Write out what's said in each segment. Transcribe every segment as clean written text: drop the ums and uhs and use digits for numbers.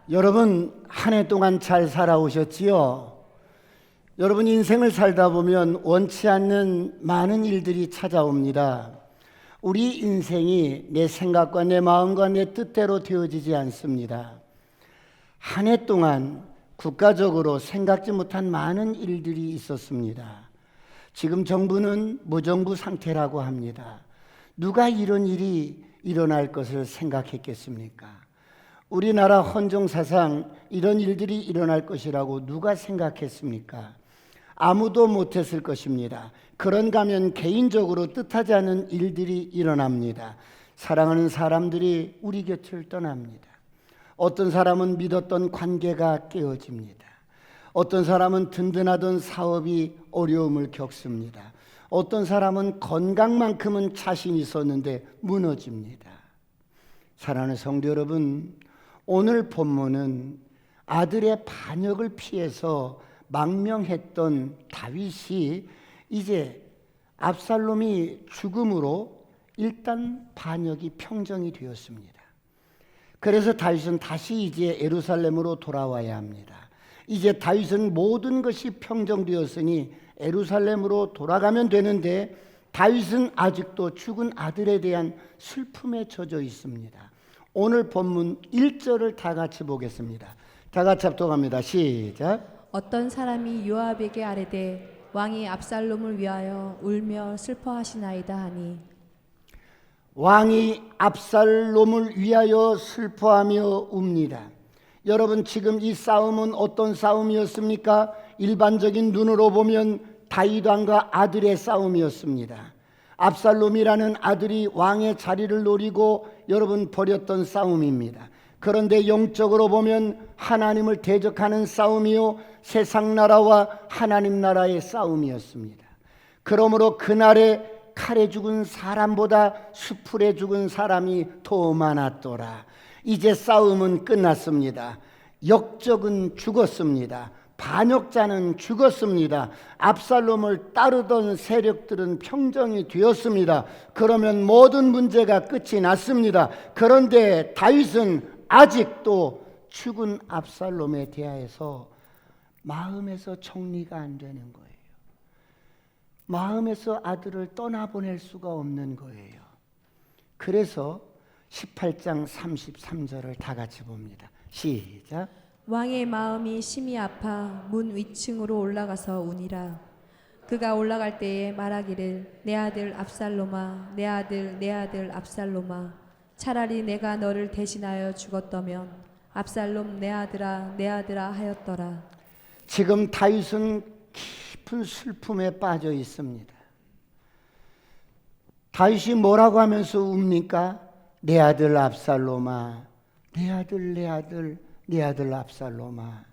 여러분, 한 해 동안 잘 살아오셨지요? 여러분, 인생을 살다 보면 원치 않는 많은 일들이 찾아옵니다. 우리 인생이 내 생각과 내 마음과 내 뜻대로 되어지지 않습니다. 한 해 동안 국가적으로 생각지 못한 많은 일들이 있었습니다. 지금 정부는 무정부 상태라고 합니다. 누가 이런 일이 일어날 것을 생각했겠습니까? 우리나라 헌정사상 이런 일들이 일어날 것이라고 누가 생각했습니까? 아무도 못했을 것입니다. 그런가 하면 개인적으로 뜻하지 않은 일들이 일어납니다. 사랑하는 사람들이 우리 곁을 떠납니다. 어떤 사람은 믿었던 관계가 깨어집니다. 어떤 사람은 든든하던 사업이 어려움을 겪습니다. 어떤 사람은 건강만큼은 자신이 있었는데 무너집니다. 사랑하는 성도 여러분, 오늘 본문은 아들의 반역을 피해서 망명했던 다윗이 이제 압살롬이 죽음으로 일단 반역이 평정이 되었습니다. 그래서 다윗은 다시 이제 예루살렘으로 돌아와야 합니다. 이제 다윗은 모든 것이 평정되었으니 예루살렘으로 돌아가면 되는데 다윗은 아직도 죽은 아들에 대한 슬픔에 젖어 있습니다. 오늘 본문 1절을 다 같이 보겠습니다. 다 같이 합독합니다. 시작. 어떤 사람이 요압에게 아뢰되 왕이 압살롬을 위하여 울며 슬퍼하시나이다 하니, 왕이 압살롬을 위하여 슬퍼하며 웁니다. 여러분, 지금 이 싸움은 어떤 싸움이었습니까? 일반적인 눈으로 보면 다윗 왕과 아들의 싸움이었습니다. 압살롬이라는 아들이 왕의 자리를 노리고 여러분 벌였던 싸움입니다. 그런데 영적으로 보면 하나님을 대적하는 싸움이요, 세상 나라와 하나님 나라의 싸움이었습니다. 그러므로 그날에 칼에 죽은 사람보다 수풀에 죽은 사람이 더 많았더라. 이제 싸움은 끝났습니다. 역적은 죽었습니다. 반역자는 죽었습니다. 압살롬을 따르던 세력들은 평정이 되었습니다. 그러면 모든 문제가 끝이 났습니다. 그런데 다윗은 아직도 죽은 압살롬에 대하여서 마음에서 정리가 안 되는 거예요. 마음에서 아들을 떠나보낼 수가 없는 거예요. 그래서 18장 33절을 다 같이 봅니다. 시작. 왕의 마음이 심히 아파 문 위층으로 올라가서 우니라. 그가 올라갈 때에 말하기를 내 아들 압살롬아, 내 아들, 내 아들 압살롬아, 차라리 내가 너를 대신하여 죽었더면 압살롬 내 아들아 하였더라. 지금 다윗은 깊은 슬픔에 빠져 있습니다. 다윗이 뭐라고 하면서 웁니까? 내 아들 압살롬아, 내 아들, 내 아들, 내 아들 압살롬아.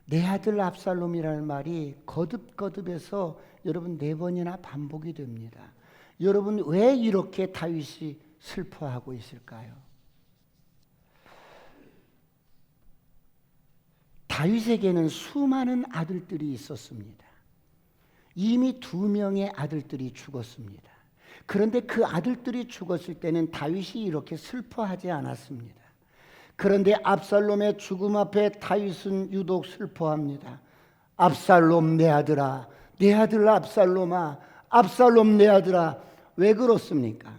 내 아들 압살롬이라는 말이 거듭거듭해서 여러분 4번이나 반복이 됩니다. 여러분, 왜 이렇게 다윗이 슬퍼하고 있을까요? 다윗에게는 수많은 아들들이 있었습니다. 이미 2명의 아들들이 죽었습니다. 그런데 그 아들들이 죽었을 때는 다윗이 이렇게 슬퍼하지 않았습니다. 그런데 압살롬의 죽음 앞에 다윗은 유독 슬퍼합니다. 압살롬 내 아들아, 내 아들 압살롬아, 압살롬 내 아들아. 왜 그렇습니까?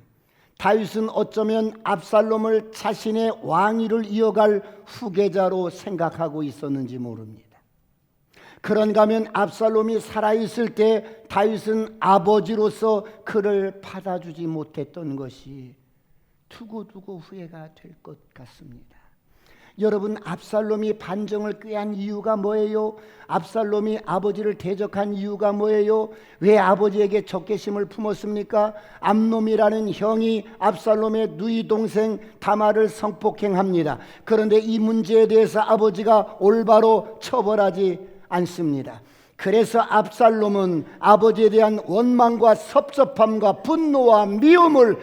다윗은 어쩌면 압살롬을 자신의 왕위를 이어갈 후계자로 생각하고 있었는지 모릅니다. 그런가 하면 압살롬이 살아있을 때 다윗은 아버지로서 그를 받아주지 못했던 것이 두고두고 후회가 될 것 같습니다. 여러분, 압살롬이 반정을 꾀한 이유가 뭐예요? 압살롬이 아버지를 대적한 이유가 뭐예요? 왜 아버지에게 적개심을 품었습니까? 암놈이라는 형이 압살롬의 누이 동생 다말을 성폭행합니다. 그런데 이 문제에 대해서 아버지가 올바로 처벌하지 않습니다. 그래서 압살롬은 아버지에 대한 원망과 섭섭함과 분노와 미움을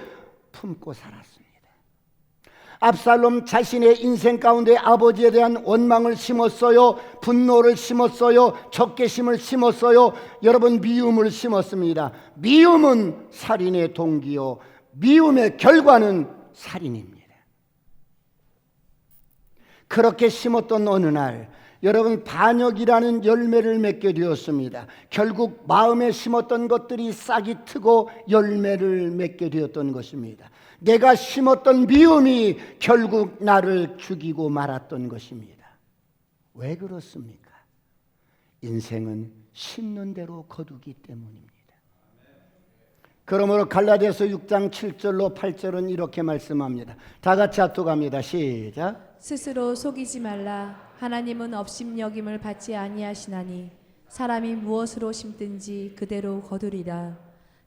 품고 살았습니다. 압살롬 자신의 인생 가운데 아버지에 대한 원망을 심었어요. 분노를 심었어요. 적개심을 심었어요. 여러분, 미움을 심었습니다. 미움은 살인의 동기요, 미움의 결과는 살인입니다. 그렇게 심었던 어느 날 여러분 반역이라는 열매를 맺게 되었습니다. 결국 마음에 심었던 것들이 싹이 트고 열매를 맺게 되었던 것입니다. 내가 심었던 미움이 결국 나를 죽이고 말았던 것입니다. 왜 그렇습니까? 인생은 심는 대로 거두기 때문입니다. 그러므로 갈라디아서 6장 7절로 8절은 이렇게 말씀합니다. 다 같이 합독합니다. 시작. 스스로 속이지 말라. 하나님은 업심여김을 받지 아니하시나니 사람이 무엇으로 심든지 그대로 거두리라.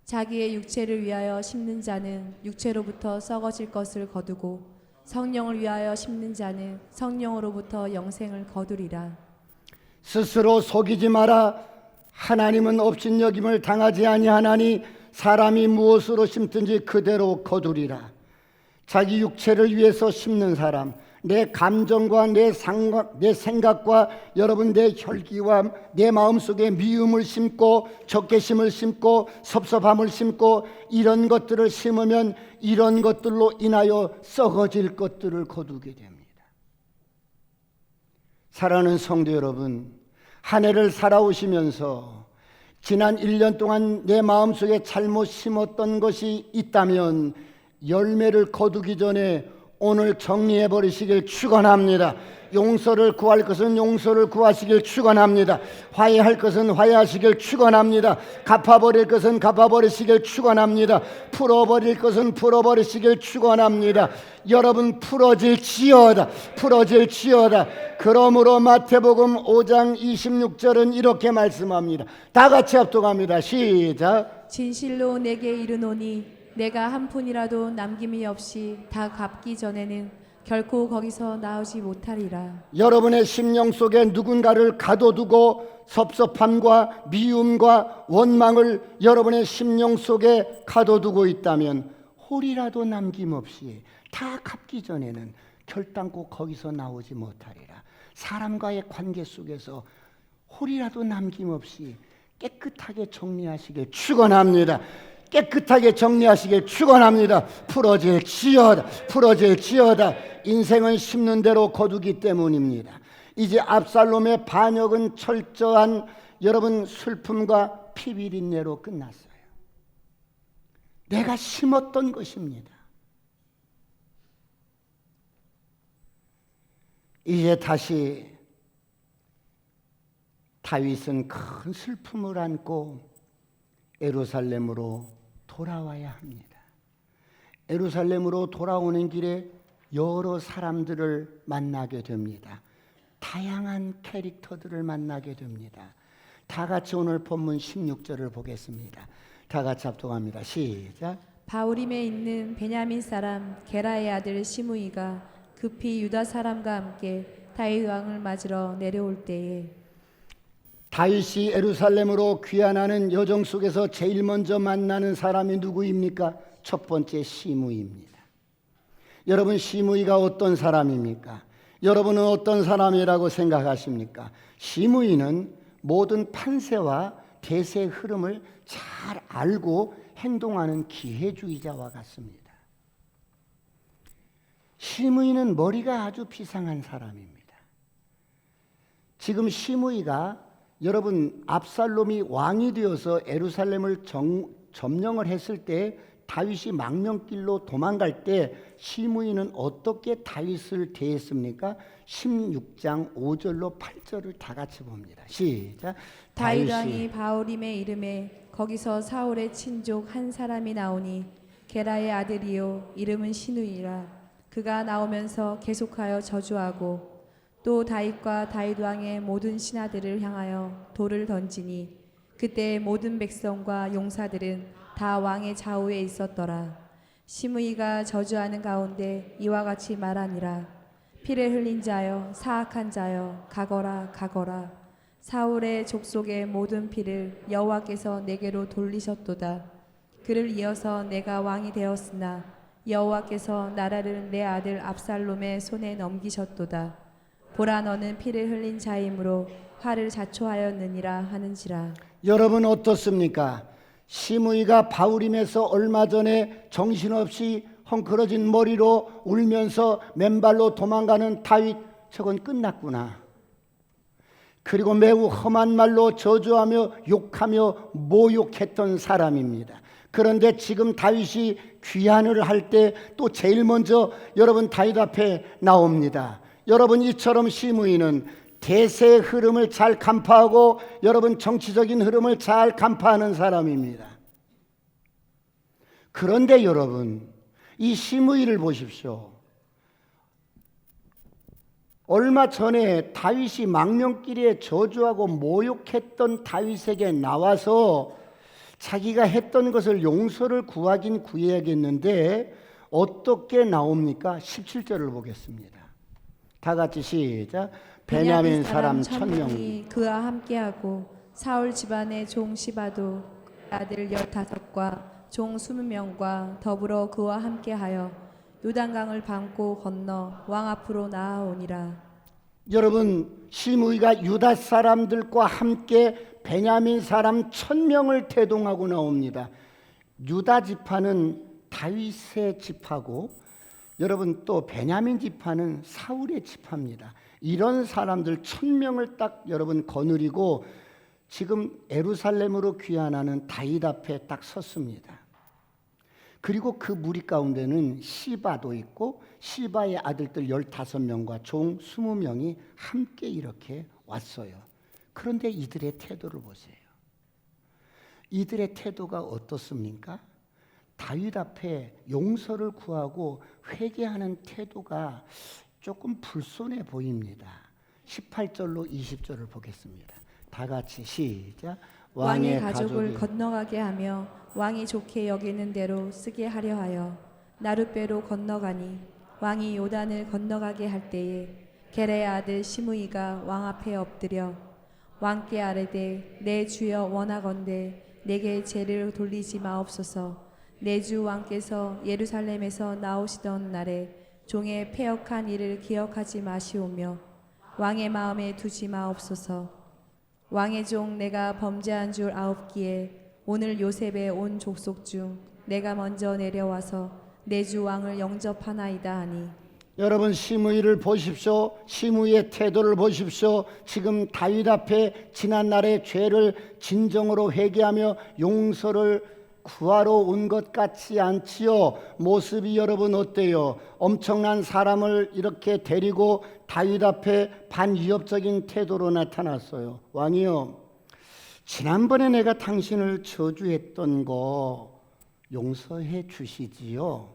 자기의 육체를 위하여 심는 자는 육체로부터 썩어질 것을 거두고 성령을 위하여 심는 자는 성령으로부터 영생을 거두리라. 스스로 속이지 마라. 하나님은 업신여김을 당하지 아니하나니 사람이 무엇으로 심든지 그대로 거두리라. 자기 육체를 위해서 심는 사람, 내 감정과 내 생각과 여러분 내 혈기와 내 마음속에 미움을 심고 적개심을 심고 섭섭함을 심고 이런 것들을 심으면 이런 것들로 인하여 썩어질 것들을 거두게 됩니다. 사랑하는 성도 여러분, 한 해를 살아오시면서 지난 1년 동안 내 마음속에 잘못 심었던 것이 있다면 열매를 거두기 전에 오늘 정리해 버리시길 축원합니다. 용서를 구할 것은 용서를 구하시길 축원합니다. 화해할 것은 화해하시길 축원합니다. 갚아버릴 것은 갚아버리시길 축원합니다. 풀어버릴 것은 풀어버리시길 축원합니다. 여러분 풀어질지어다. 풀어질지어다. 그러므로 마태복음 5장 26절은 이렇게 말씀합니다. 다 같이 합독합니다. 시작. 진실로 내게 이르노니 내가 한 푼이라도 남김이 없이 다 갚기 전에는 결코 거기서 나오지 못하리라. 여러분의 심령 속에 누군가를 가둬두고 섭섭함과 미움과 원망을 여러분의 심령 속에 가둬두고 있다면 홀이라도 남김없이 다 갚기 전에는 결단코 거기서 나오지 못하리라. 사람과의 관계 속에서 홀이라도 남김없이 깨끗하게 정리하시길 축원합니다. 깨끗하게 정리하시길 축원합니다. 풀어질지어다. 풀어질지어다. 인생은 심는 대로 거두기 때문입니다. 이제 압살롬의 반역은 철저한 여러분 슬픔과 피비린내로 끝났어요. 내가 심었던 것입니다. 이제 다시 다윗은 큰 슬픔을 안고 예루살렘으로 돌아와야 합니다. 예루살렘으로 돌아오는 길에 여러 사람들을 만나게 됩니다. 다양한 캐릭터들을 만나게 됩니다. 다 같이 오늘 본문 16절을 보겠습니다. 다 같이 합독합니다. 시작. 바울임에 있는 베냐민 사람 게라의 아들 시므이가 급히 유다 사람과 함께 다윗 왕을 맞으러 내려올 때에 다윗이 예루살렘으로 귀환하는 여정 속에서 제일 먼저 만나는 사람이 누구입니까? 첫 번째 시므이입니다. 여러분 시므이가 어떤 사람입니까? 여러분은 어떤 사람이라고 생각하십니까? 시므이는 모든 판세와 대세의 흐름을 잘 알고 행동하는 기회주의자와 같습니다. 시므이는 머리가 아주 비상한 사람입니다. 지금 시므이가 여러분 압살롬이 왕이 되어서 예루살렘을 점령을 했을 때 다윗이 망명길로 도망갈 때 시므이는 어떻게 다윗을 대했습니까? 16장 5절로 8절을 다 같이 봅니다. 시작. 다윗 왕이 바울임에 이름에 거기서 사울의 친족 한 사람이 나오니 게라의 아들이요 이름은 시누이라. 그가 나오면서 계속하여 저주하고 또 다윗과 다윗 왕의 모든 신하들을 향하여 돌을 던지니 그때 모든 백성과 용사들은 다 왕의 좌우에 있었더라. 시므이가 저주하는 가운데 이와 같이 말하니라. 피를 흘린 자여 사악한 자여 가거라 가거라. 사울의 족속의 모든 피를 여호와께서 내게로 돌리셨도다. 그를 이어서 내가 왕이 되었으나 여호와께서 나라를 내 아들 압살롬의 손에 넘기셨도다. 보라 너는 피를 흘린 자이므로 화를 자초하였느니라 하는지라. 여러분 어떻습니까? 시므이가 바울임에서 얼마 전에 정신없이 헝클어진 머리로 울면서 맨발로 도망가는 다윗 저건 끝났구나. 그리고 매우 험한 말로 저주하며 욕하며 모욕했던 사람입니다. 그런데 지금 다윗이 귀환을 할 때 또 제일 먼저 여러분 다윗 앞에 나옵니다. 여러분 이처럼 시므이는 대세의 흐름을 잘 간파하고 여러분 정치적인 흐름을 잘 간파하는 사람입니다. 그런데 여러분 이 시므이를 보십시오. 얼마 전에 다윗이 망명길에 저주하고 모욕했던 다윗에게 나와서 자기가 했던 것을 용서를 구하긴 구해야겠는데 어떻게 나옵니까? 17절을 보겠습니다. 다 같이 시작. 베냐민 사람 1000명이 그와 함께하고 사울 집안의 종 시바도 아들 15과 종 20명과 더불어 그와 함께하여 요단강을 밟고 건너 왕 앞으로 나아오니라. 여러분 시므이가 유다 사람들과 함께 베냐민 사람 1000명을 대동하고 나옵니다. 유다 지파는 다윗의 지파고 여러분 또 베냐민 지파는 사울의 지파입니다. 이런 사람들 1000명을 딱 여러분 거느리고 지금 예루살렘으로 귀환하는 다윗 앞에 딱 섰습니다. 그리고 그 무리 가운데는 시바도 있고 시바의 아들들 15명과 종 20명이 함께 이렇게 왔어요. 그런데 이들의 태도를 보세요. 이들의 태도가 어떻습니까? 다윗 앞에 용서를 구하고 회개하는 태도가 조금 불손해 보입니다. 18절로 20절을 보겠습니다. 다 같이 시작. 왕의 가족을 건너가게 하며 왕이 좋게 여기는 대로 쓰게 하려 하여 나룻배로 건너가니 왕이 요단을 건너가게 할 때에 게레의 아들 시므이가 왕 앞에 엎드려 왕께 아뢰되 내 주여 원하건대 내게 죄를 돌리지 마옵소서. 내 주 왕께서 예루살렘에서 나오시던 날에 종의 패역한 일을 기억하지 마시오며 왕의 마음에 두지 마옵소서. 왕의 종 내가 범죄한 줄 아옵기에 오늘 요셉의 온 족속 중 내가 먼저 내려와서 내 주 왕을 영접하나이다 하니. 여러분 시므이를 보십시오. 시므이의 태도를 보십시오. 지금 다윗 앞에 지난날의 죄를 진정으로 회개하며 용서를 구하러 온 것 같지 않지요? 모습이 여러분 어때요? 엄청난 사람을 이렇게 데리고 다윗 앞에 반위협적인 태도로 나타났어요. 왕이요, 지난번에 내가 당신을 저주했던 거 용서해 주시지요?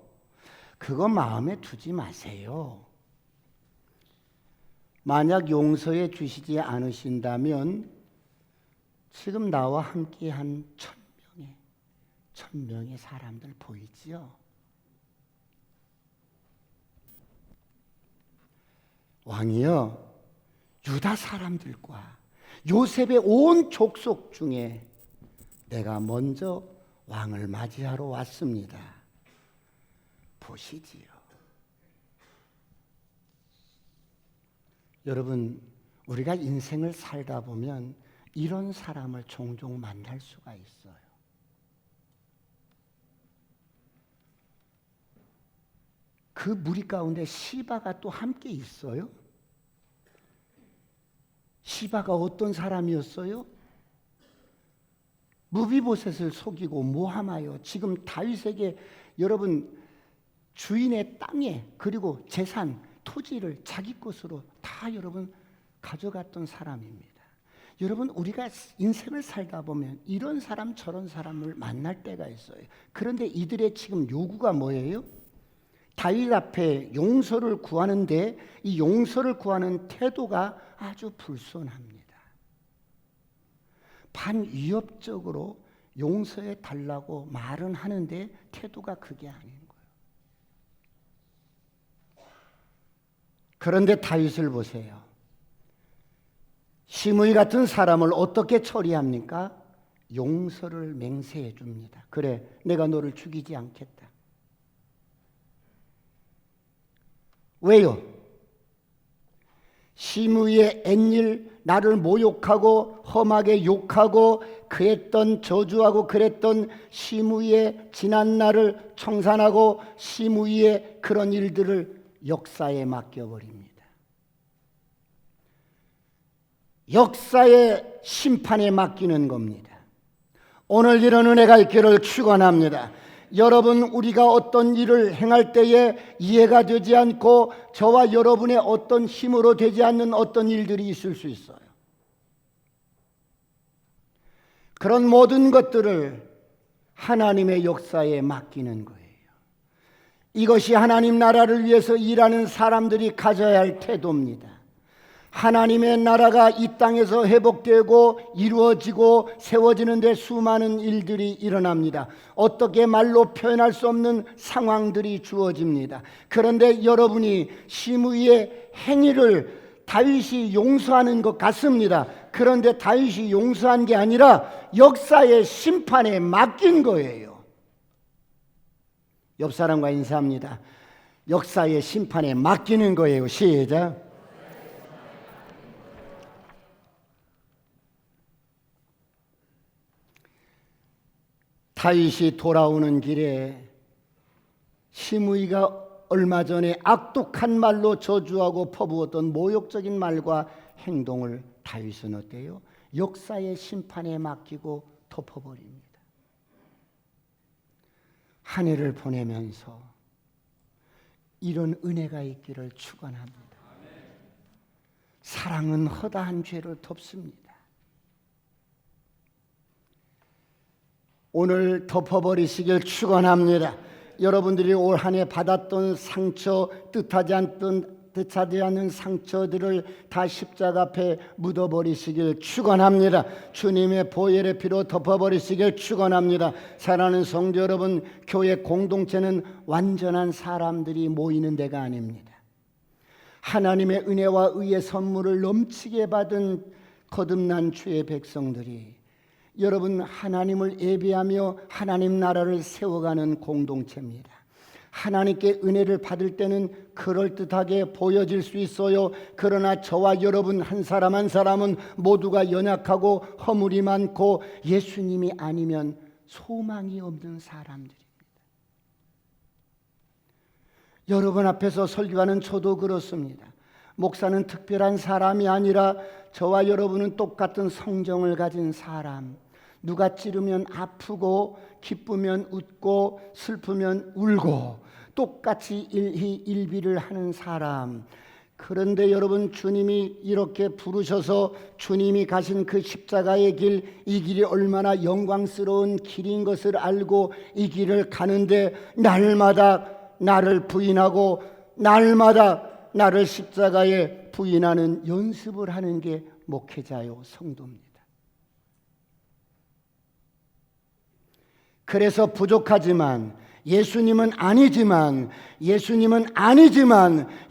그거 마음에 두지 마세요. 만약 용서해 주시지 않으신다면 지금 나와 함께한 1000명의 사람들 보이지요? 왕이요, 유다 사람들과 요셉의 온 족속 중에 내가 먼저 왕을 맞이하러 왔습니다. 보시지요. 여러분, 우리가 인생을 살다 보면 이런 사람을 종종 만날 수가 있어요. 그 무리 가운데 시바가 또 함께 있어요. 시바가 어떤 사람이었어요? 무비보셋을 속이고 모함하여 지금 다윗에게 여러분 주인의 땅에 그리고 재산, 토지를 자기 것으로 다 여러분 가져갔던 사람입니다. 여러분 우리가 인생을 살다 보면 이런 사람 저런 사람을 만날 때가 있어요. 그런데 이들의 지금 요구가 뭐예요? 다윗 앞에 용서를 구하는데 이 용서를 구하는 태도가 아주 불손합니다. 반위협적으로 용서해 달라고 말은 하는데 태도가 그게 아닌 거예요. 그런데 다윗을 보세요. 시므이 같은 사람을 어떻게 처리합니까? 용서를 맹세해 줍니다. 그래, 내가 너를 죽이지 않겠다. 왜요? 시므이의 옛일 나를 모욕하고 험하게 욕하고 그랬던 저주하고 그랬던 시므이의 지난 날을 청산하고 시므이의 그런 일들을 역사에 맡겨버립니다. 역사의 심판에 맡기는 겁니다. 오늘 이런 은혜가 있기를 축원합니다. 여러분, 우리가 어떤 일을 행할 때에 이해가 되지 않고 저와 여러분의 어떤 힘으로 되지 않는 어떤 일들이 있을 수 있어요. 그런 모든 것들을 하나님의 역사에 맡기는 거예요. 이것이 하나님 나라를 위해서 일하는 사람들이 가져야 할 태도입니다. 하나님의 나라가 이 땅에서 회복되고 이루어지고 세워지는 데 수많은 일들이 일어납니다. 어떻게 말로 표현할 수 없는 상황들이 주어집니다. 그런데 여러분이 시므이의 행위를 다윗이 용서하는 것 같습니다. 그런데 다윗이 용서한 게 아니라 역사의 심판에 맡긴 거예요. 옆 사람과 인사합니다. 역사의 심판에 맡기는 거예요. 시작. 다윗이 돌아오는 길에 시므이가 얼마 전에 악독한 말로 저주하고 퍼부었던 모욕적인 말과 행동을 다윗은 어때요? 역사의 심판에 맡기고 덮어버립니다. 한 해를 보내면서 이런 은혜가 있기를 축원합니다. 사랑은 허다한 죄를 덮습니다. 오늘 덮어버리시길 축원합니다. 여러분들이 올 한 해 받았던 상처, 뜻하지 않는 상처들을 다 십자가 앞에 묻어버리시길 축원합니다. 주님의 보혈의 피로 덮어버리시길 축원합니다. 사랑하는 성도 여러분, 교회 공동체는 완전한 사람들이 모이는 데가 아닙니다. 하나님의 은혜와 의의 선물을 넘치게 받은 거듭난 주의 백성들이 여러분 하나님을 예배하며 하나님 나라를 세워가는 공동체입니다. 하나님께 은혜를 받을 때는 그럴듯하게 보여질 수 있어요. 그러나 저와 여러분 한 사람 한 사람은 모두가 연약하고 허물이 많고 예수님이 아니면 소망이 없는 사람들입니다. 여러분 앞에서 설교하는 저도 그렇습니다. 목사는 특별한 사람이 아니라 저와 여러분은 똑같은 성정을 가진 사람. 누가 찌르면 아프고 기쁘면 웃고 슬프면 울고 똑같이 일희일비를 하는 사람. 그런데 여러분, 주님이 이렇게 부르셔서 주님이 가신 그 십자가의 길, 이 길이 얼마나 영광스러운 길인 것을 알고 이 길을 가는데 날마다 나를 부인하고 날마다 나를 십자가에 부인하는 연습을 하는 게 목회자요 성도입니다. 그래서 부족하지만 예수님은 아니지만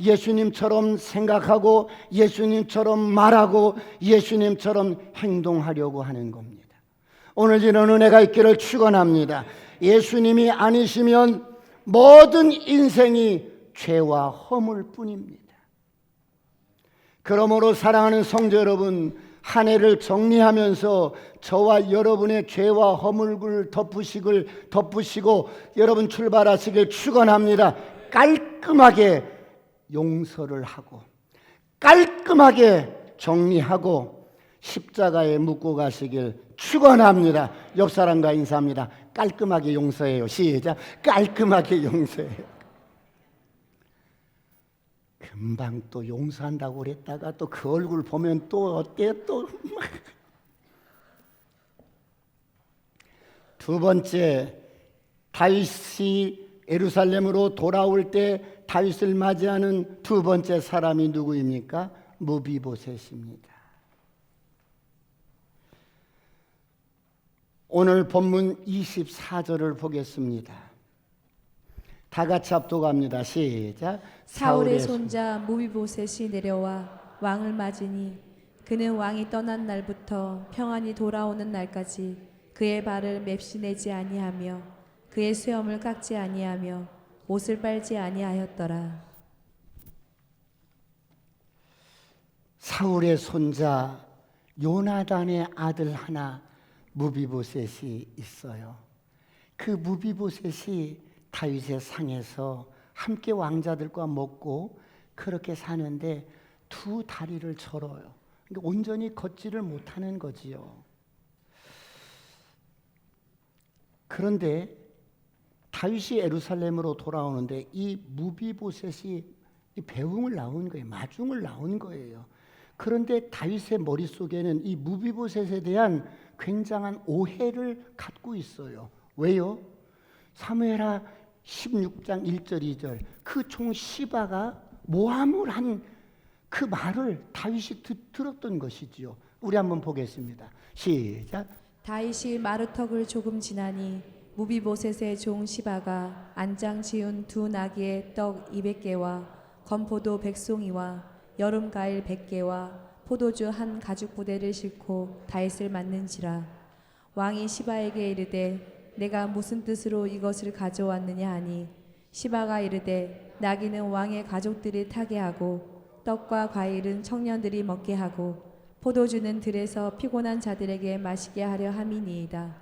예수님처럼 생각하고 예수님처럼 말하고 예수님처럼 행동하려고 하는 겁니다. 오늘 이런 은혜가 있기를 축원합니다. 예수님이 아니시면 모든 인생이 죄와 허물 뿐입니다. 그러므로 사랑하는 성도 여러분, 한 해를 정리하면서 저와 여러분의 죄와 허물을 덮으시고 여러분 출발하시길 축원합니다. 깔끔하게 용서를 하고 깔끔하게 정리하고 십자가에 묻고 가시길 축원합니다. 옆 사람과 인사합니다. 깔끔하게 용서해요. 시작. 깔끔하게 용서해요. 금방 또 용서한다고 그랬다가 또 그 얼굴 보면 또 어때 또. 두 번째, 다윗이 예루살렘으로 돌아올 때 다윗을 맞이하는 두 번째 사람이 누구입니까? 무비보셋입니다. 오늘 본문 24절을 보겠습니다. 다 같이 합독합니다. 시작. 사울의 손자 무비보셋이 내려와 왕을 맞으니 그는 왕이 떠난 날부터 평안히 돌아오는 날까지 그의 발을 맵시내지 아니하며 그의 수염을 깎지 아니하며 옷을 빨지 아니하였더라. 사울의 손자 요나단의 아들 하나 무비보셋이 있어요. 그 무비보셋이 다윗의 상에서 함께 왕자들과 먹고 그렇게 사는데 두 다리를 절어요. 그러니까 온전히 걷지를 못하는 거지요. 그런데 다윗이 예루살렘으로 돌아오는데 이 무비보셋이 이 배웅을 나온 거예요. 마중을 나온 거예요. 그런데 다윗의 머릿속에는 이 무비보셋에 대한 굉장한 오해를 갖고 있어요. 왜요? 사무엘하 16장 1절 2절 그 총 시바가 모함을 한 그 말을 다윗이 들었던 것이지요. 우리 한번 보겠습니다. 시작. 다윗이 마루턱을 조금 지나니 무비보셋의 종 시바가 안장 지은 두 나귀의 떡 200개와 건포도 100송이와 여름 과일 100개와 포도주 한 가죽 부대를 싣고 다윗을 맞는지라. 왕이 시바에게 이르되 내가 무슨 뜻으로 이것을 가져왔느냐 하니 시바가 이르되 나귀는 왕의 가족들이 타게 하고 떡과 과일은 청년들이 먹게 하고 포도주는 들에서 피곤한 자들에게 마시게 하려 함이니이다.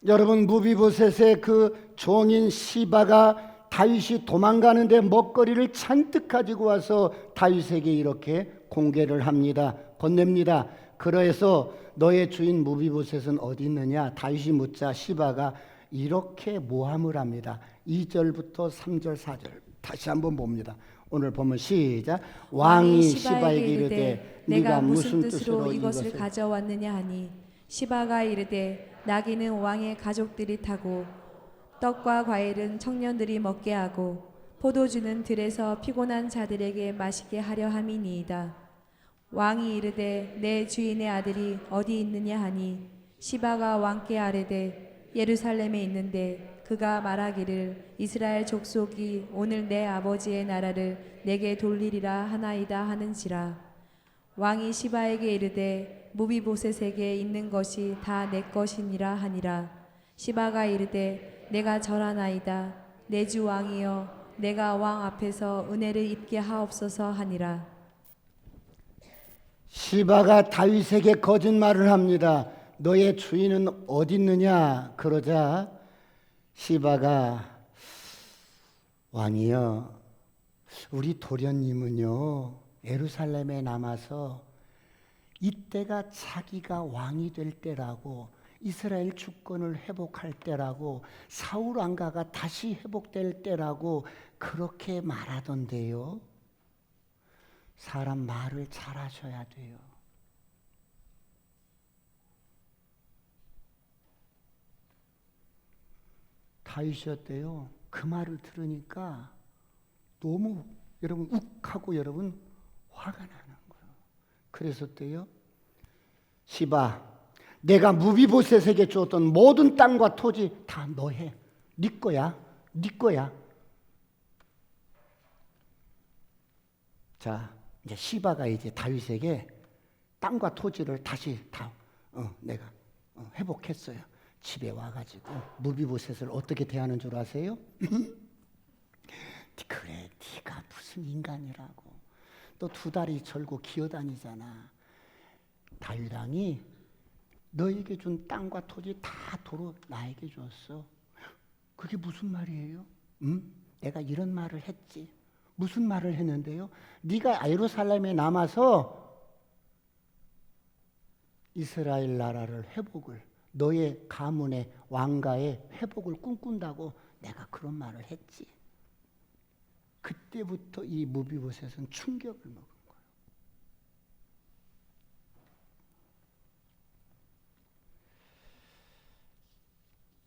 여러분, 무비보셋의 그 종인 시바가 다윗이 도망가는데 먹거리를 잔뜩 가지고 와서 다윗에게 이렇게 공개를 합니다. 건넵니다. 그래서 너의 주인 무비보셋은 어디 있느냐? 다윗이 묻자 시바가 이렇게 모함을 합니다. 2절부터 3절 4절 다시 한번 봅니다. 오늘 보면 시작. 왕이 시바에게 이르되 네가 무슨 뜻으로 이것을 가져왔느냐 하니 시바가 이르되 나귀는 왕의 가족들이 타고 떡과 과일은 청년들이 먹게 하고 포도주는 들에서 피곤한 자들에게 마시게 하려 함이니이다. 왕이 이르되 내 주인의 아들이 어디 있느냐 하니 시바가 왕께 아뢰되 예루살렘에 있는데 그가 말하기를 이스라엘 족속이 오늘 내 아버지의 나라를 내게 돌리리라 하나이다 하는지라. 왕이 시바에게 이르되 무비보셋에게 있는 것이 다 내 것이니라 하니라. 시바가 이르되 내가 절하나이다. 내 주 왕이여 내가 왕 앞에서 은혜를 입게 하옵소서 하니라. 시바가 다윗에게 거짓말을 합니다. 너의 주인은 어디 있느냐? 그러자 시바가 왕이여 우리 도련님은요 예루살렘에 남아서 이때가 자기가 왕이 될 때라고 이스라엘 주권을 회복할 때라고 사울 왕가가 다시 회복될 때라고 그렇게 말하던데요. 사람 말을 잘 하셔야 돼요. 다윗이었대요. 그 말을 들으니까 너무 여러분 욱하고 여러분 화가 나는 거예요. 그래서때요 시바 내가 무비보셋에게 주었던 모든 땅과 토지 다 너 해. 네 거야. 네 거야. 자 이제 시바가 이제 다윗에게 땅과 토지를 다시 다 내가 회복했어요. 집에 와가지고 무비보셋을 어떻게 대하는 줄 아세요? 그래 네가 무슨 인간이라고 또 두 다리 절고 기어다니잖아. 다윗 왕이 너에게 준 땅과 토지 다 도로 나에게 줬어. 그게 무슨 말이에요? 내가 이런 말을 했지. 무슨 말을 했는데요? 네가 예루살렘에 남아서 이스라엘 나라를 회복을 너의 가문의 왕가의 회복을 꿈꾼다고 내가 그런 말을 했지. 그때부터 이 무비보셋은 충격을 먹은 거예요.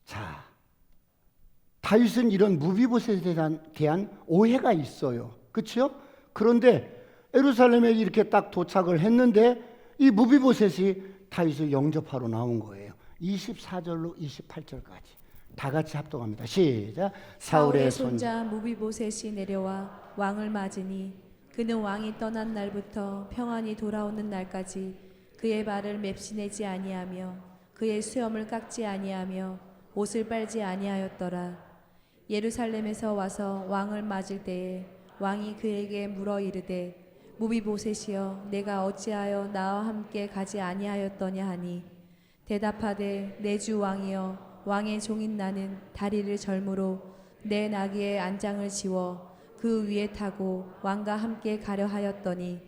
자, 다윗은 이런 무비보셋에 대한 오해가 있어요. 그렇죠? 그런데 예루살렘에 이렇게 딱 도착을 했는데 이 무비보셋이 다윗을 영접하러 나온 거예요. 24절로 28절까지 다 같이 합독합니다. 시작. 사울의 손자 무비보셋이 내려와 왕을 맞으니 그는 왕이 떠난 날부터 평안히 돌아오는 날까지 그의 발을 맵시내지 아니하며 그의 수염을 깎지 아니하며 옷을 빨지 아니하였더라. 예루살렘에서 와서 왕을 맞을 때에 왕이 그에게 물어 이르되 무비보셋이여 내가 어찌하여 나와 함께 가지 아니하였더냐 하니 대답하되 내 주 왕이여 왕의 종인 나는 다리를 절므로 내 나귀의 안장을 지워 그 위에 타고 왕과 함께 가려 하였더니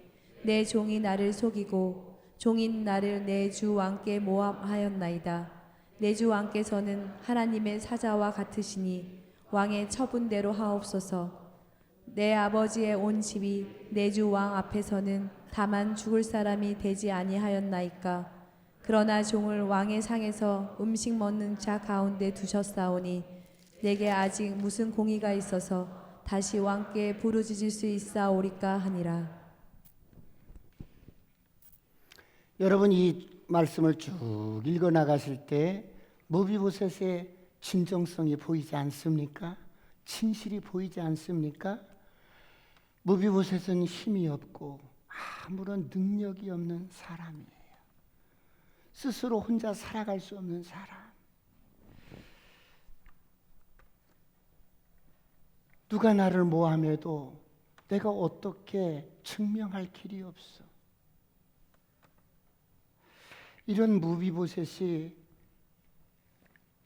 내 종이 나를 속이고 종인 나를 내 주 왕께 모함하였나이다. 내 주 왕께서는 하나님의 사자와 같으시니 왕의 처분대로 하옵소서. 내 아버지의 온 집이 내 주 왕 앞에서는 다만 죽을 사람이 되지 아니하였나이까. 그러나 종을 왕의 상에서 음식 먹는 자 가운데 두셨사오니 내게 아직 무슨 공의가 있어서 다시 왕께 부르짖을 수 있사오리까 하니라. 여러분, 이 말씀을 쭉 읽어 나가실 때 무비보셋의 진정성이 보이지 않습니까? 진실이 보이지 않습니까? 무비보셋은 힘이 없고 아무런 능력이 없는 사람이에요. 스스로 혼자 살아갈 수 없는 사람. 누가 나를 모함해도 내가 어떻게 증명할 길이 없어. 이런 무비보셋이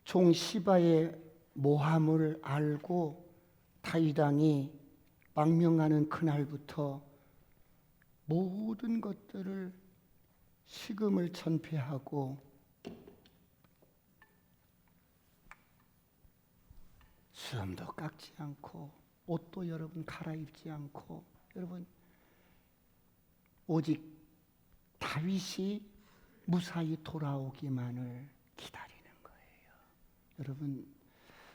종 시바의 모함을 알고 다윗 왕이 망명하는 그날부터 모든 것들을 식음을 전폐하고 수염도 깎지 않고 옷도 여러분 갈아입지 않고, 여러분 오직 다윗이 무사히 돌아오기만을 기다리는 거예요. 여러분,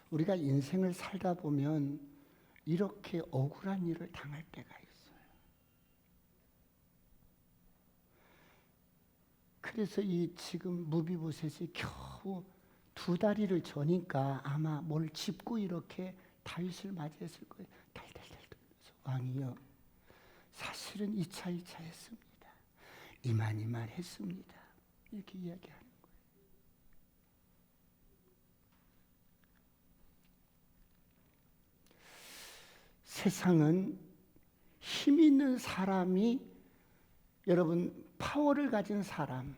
우리가 인생을 살다 보면 이렇게 억울한 일을 당할 때가 있어요. 그래서 이 지금 무비보셋이 겨우 2다리를 저니까 아마 뭘 짚고 이렇게 다윗을 맞이했을 거예요. 달달달 떨면서, 왕이여, 사실은 이차 했습니다. 이만 했습니다. 이렇게 이야기하는 거예요. 세상은 힘 있는 사람이, 여러분, 파워를 가진 사람,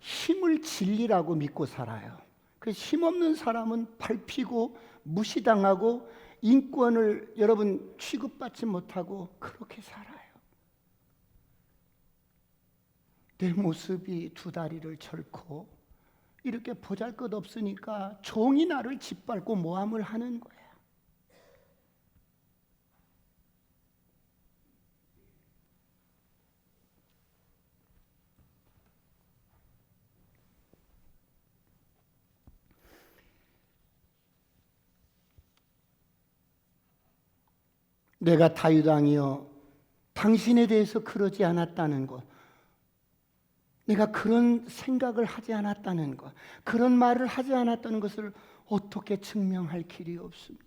힘을 진리라고 믿고 살아요. 그래서 힘없는 사람은 밟히고 무시당하고 인권을 여러분 취급받지 못하고 그렇게 살아요. 내 모습이 2다리를 절고 이렇게 보잘것없으니까 종이 나를 짓밟고 모함을 하는 거야. 내가 다윗 왕이여, 당신에 대해서 그러지 않았다는 것, 내가 그런 생각을 하지 않았다는 것, 그런 말을 하지 않았다는 것을 어떻게 증명할 길이 없습니다.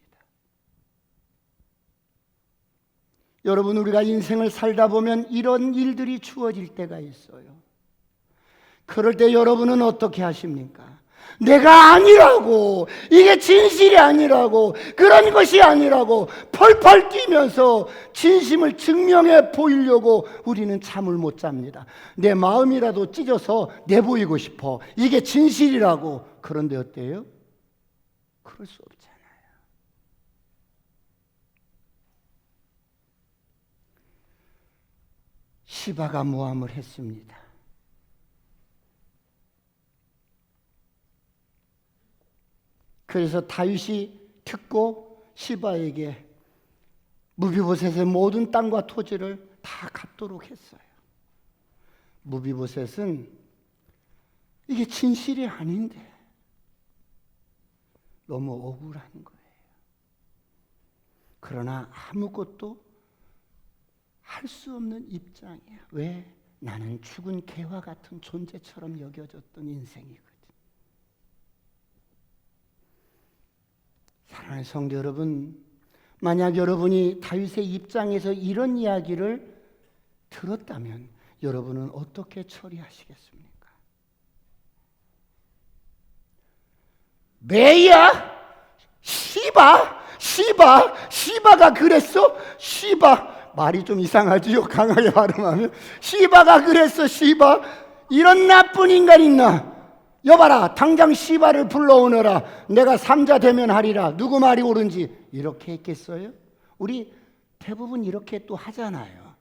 여러분, 우리가 인생을 살다 보면 이런 일들이 주어질 때가 있어요. 그럴 때 여러분은 어떻게 하십니까? 내가 아니라고, 이게 진실이 아니라고, 그런 것이 아니라고 펄펄 뛰면서 진심을 증명해 보이려고 우리는 잠을 못 잡니다. 내 마음이라도 찢어서 내보이고 싶어, 이게 진실이라고. 그런데 어때요? 그럴 수 없잖아요. 시바가 모함을 했습니다. 그래서 다윗이 듣고 시바에게 무비보셋의 모든 땅과 토지를 다 갚도록 했어요. 무비보셋은 이게 진실이 아닌데 너무 억울한 거예요. 그러나 아무것도 할 수 없는 입장이야. 왜? 나는 죽은 개와 같은 존재처럼 여겨졌던 인생이거든. 사랑하는 성도 여러분, 만약 여러분이 다윗의 입장에서 이런 이야기를 들었다면 여러분은 어떻게 처리하시겠습니까? 매야? 시바가 그랬어? 시바, 말이 좀 이상하지요? 강하게 발음하면. 시바가 그랬어? 시바? 이런 나쁜 인간 있나? 여봐라, 당장 시바를 불러오너라. 내가 삼자 되면 하리라. 누구 말이 옳은지. 이렇게 했겠어요? 우리 대부분 이렇게 또 하잖아요.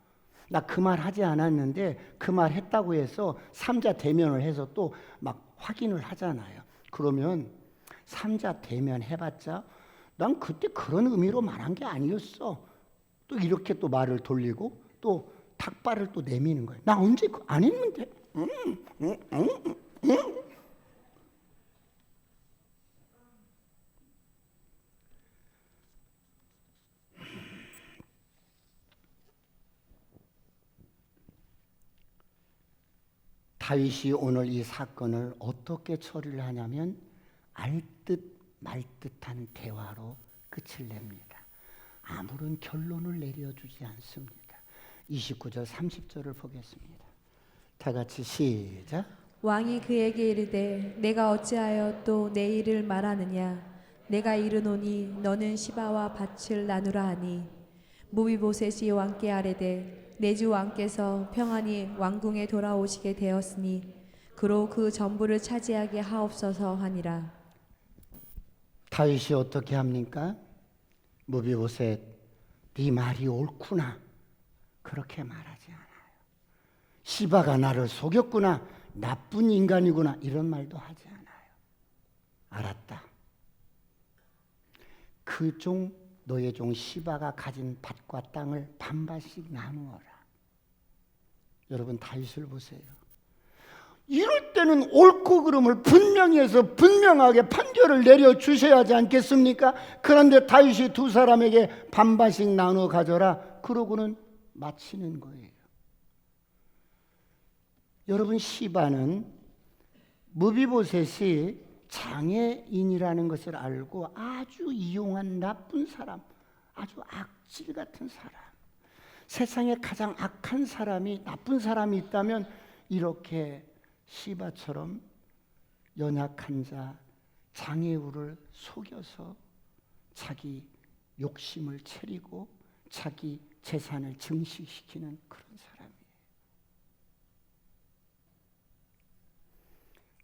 나 그 말 하지 않았는데 그 말 했다고 해서 삼자 대면을 해서 또 막 확인을 하잖아요. 그러면 삼자 대면 해봤자 난 그때 그런 의미로 말한 게 아니었어. 또 이렇게 또 말을 돌리고 또 닭발을 또 내미는 거예요. 나 언제 안 했는데. 다윗이 오늘 이 사건을 어떻게 처리를 하냐면 알듯 말듯한 대화로 끝을 냅니다. 아무런 결론을 내려주지 않습니다. 29절 30절을 보겠습니다. 다 같이 시작. 왕이 그에게 이르되 내가 어찌하여 또 내 일을 말하느냐 내가 이르노니 너는 시바와 밭을 나누라 하니 무비보셋이 왕께 아뢰되 내 주 왕께서 평안히 왕궁에 돌아오시게 되었으니 그로 그 전부를 차지하게 하옵소서 하니라. 다윗이 어떻게 합니까? 무비보셋, 네 말이 옳구나. 그렇게 말하지 않아요. 시바가 나를 속였구나. 나쁜 인간이구나. 이런 말도 하지 않아요. 알았다. 그 종, 너의 종 시바가 가진 밭과 땅을 반반씩 나누어라. 여러분 다윗을 보세요. 이럴 때는 옳고 그름을 분명히 해서 분명하게 판결을 내려주셔야 하지 않겠습니까? 그런데 다윗이 두 사람에게 반반씩 나눠 가져라. 그러고는 마치는 거예요. 여러분 시바는 무비보셋이 장애인이라는 것을 알고 아주 이용한 나쁜 사람, 아주 악질 같은 사람, 세상에 가장 악한 사람이, 나쁜 사람이 있다면 이렇게 시바처럼 연약한 자, 장애우를 속여서 자기 욕심을 채리고 자기 재산을 증식시키는 그런 사람이에요.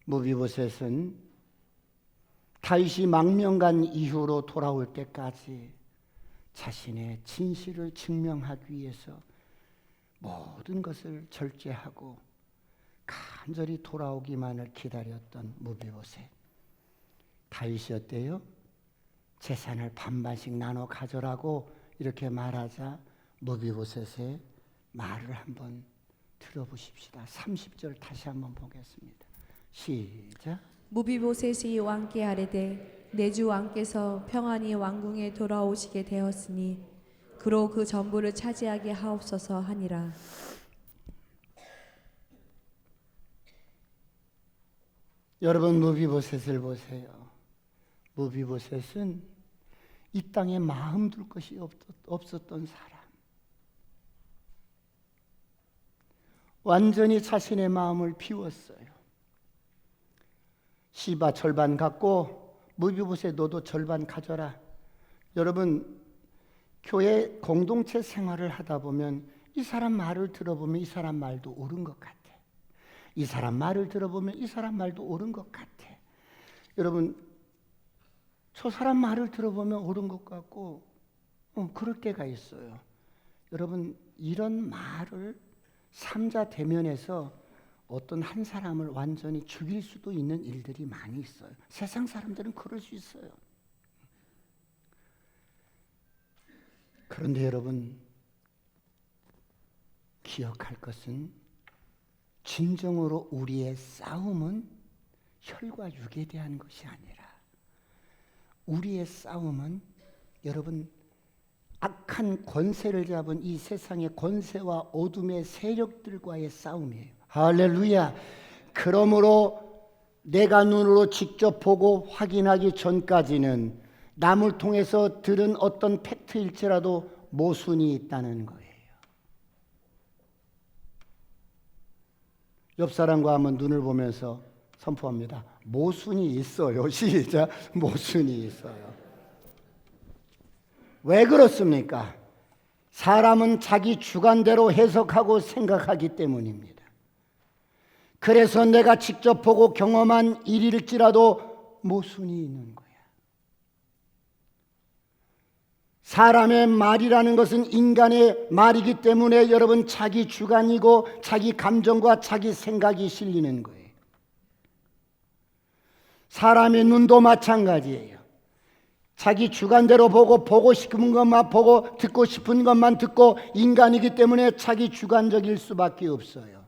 무비보셋은 다윗이 망명간 이후로 돌아올 때까지 자신의 진실을 증명하기 위해서 모든 것을 절제하고 간절히 돌아오기만을 기다렸던 무비보셋. 다윗이 어때요? 재산을 반반씩 나눠 가져라고 이렇게 말하자 무비보셋의 말을 한번 들어보십시다. 30절 다시 한번 보겠습니다. 시작. 무비보셋이 왕께 아뢰되 내 주 왕께서 평안히 왕궁에 돌아오시게 되었으니 그로 그 전부를 차지하게 하옵소서 하니라. 여러분 무비보셋을 보세요. 무비보셋은 이 땅에 마음 둘 것이 없었던 사람. 완전히 자신의 마음을 비웠어요. 시바 절반 갖고 무비보셋 너도 절반 가져라. 여러분 교회 공동체 생활을 하다 보면 이 사람 말을 들어보면 이 사람 말도 옳은 것 같아. 이 사람 말을 들어보면 이 사람 말도 옳은 것 같아. 여러분 저 사람 말을 들어보면 옳은 것 같고 그럴 때가 있어요. 여러분 이런 말을 삼자 대면에서 어떤 한 사람을 완전히 죽일 수도 있는 일들이 많이 있어요. 세상 사람들은 그럴 수 있어요. 그런데 여러분 기억할 것은 진정으로 우리의 싸움은 혈과 육에 대한 것이 아니라 우리의 싸움은 여러분 악한 권세를 잡은 이 세상의 권세와 어둠의 세력들과의 싸움이에요. 할렐루야. 그러므로 내가 눈으로 직접 보고 확인하기 전까지는 남을 통해서 들은 어떤 팩트일지라도 모순이 있다는 거예요. 옆 사람과 한번 눈을 보면서 선포합니다. 모순이 있어요. 시작. 모순이 있어요. 왜 그렇습니까? 사람은 자기 주관대로 해석하고 생각하기 때문입니다. 그래서 내가 직접 보고 경험한 일일지라도 모순이 있는 거야. 사람의 말이라는 것은 인간의 말이기 때문에 여러분 자기 주관이고 자기 감정과 자기 생각이 실리는 거예요. 사람의 눈도 마찬가지예요. 자기 주관대로 보고 싶은 것만 보고 듣고 싶은 것만 듣고 인간이기 때문에 자기 주관적일 수밖에 없어요.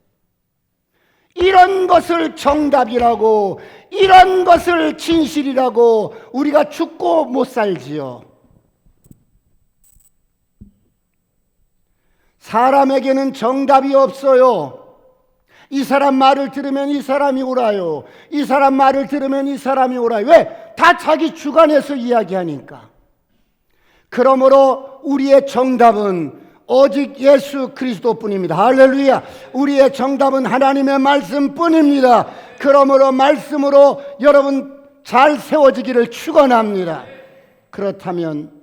이런 것을 정답이라고, 이런 것을 진실이라고 우리가 죽고 못 살지요. 사람에게는 정답이 없어요. 이 사람 말을 들으면 이 사람이 옳아요. 이 사람 말을 들으면 이 사람이 옳아요. 왜? 다 자기 주관에서 이야기하니까. 그러므로 우리의 정답은 오직 예수 그리스도뿐입니다. 할렐루야. 우리의 정답은 하나님의 말씀뿐입니다. 그러므로 말씀으로 여러분 잘 세워지기를 축원합니다. 그렇다면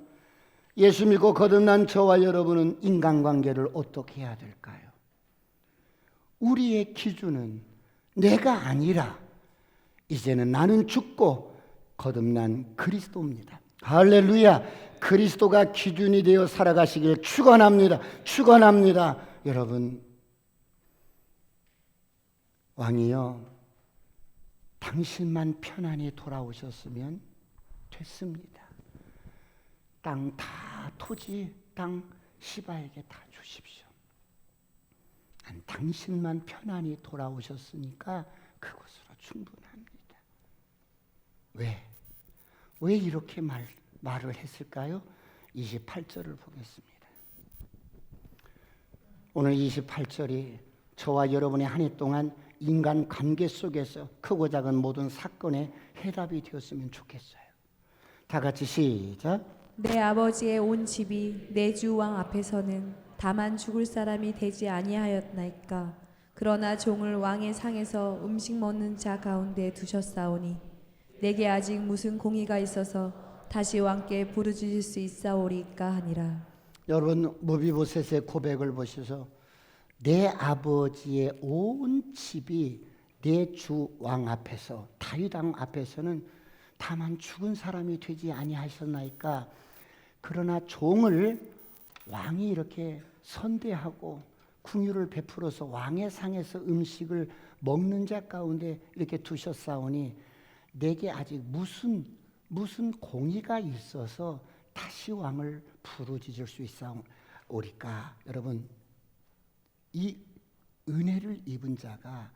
예수 믿고 거듭난 저와 여러분은 인간관계를 어떻게 해야 될까요? 우리의 기준은 내가 아니라 이제는 나는 죽고 거듭난 그리스도입니다. 할렐루야. 그리스도가 기준이 되어 살아가시길 축원합니다. 축원합니다. 여러분, 왕이여 당신만 편안히 돌아오셨으면 됐습니다. 땅 다 토지 땅 시바에게 다 주십시오. 난 당신만 편안히 돌아오셨으니까 그것으로 충분합니다. 왜 이렇게 말을 했을까요? 28절을 보겠습니다. 오늘 28절이 저와 여러분의 한 해 동안 인간 관계 속에서 크고 작은 모든 사건의 해답이 되었으면 좋겠어요. 다 같이 시작. 내 아버지의 온 집이 내 주 왕 앞에서는 다만 죽을 사람이 되지 아니하였나이까. 그러나 종을 왕의 상에서 음식 먹는 자 가운데 두셨사오니 내게 아직 무슨 공의가 있어서 다시 왕께 부르짖을 수 있사오리까 하니라. 여러분 무비보셋의 고백을 보셔서 내 아버지의 온 집이 내 주 왕 앞에서 다윗 왕 앞에서는 다만 죽은 사람이 되지 아니하셨나이까. 그러나 종을 왕이 이렇게 선대하고 궁유를 베풀어서 왕의 상에서 음식을 먹는 자 가운데 이렇게 두셨사오니 내게 아직 무슨 공의가 있어서 다시 왕을 부르짖을 수 있사오리까. 여러분, 이 은혜를 입은 자가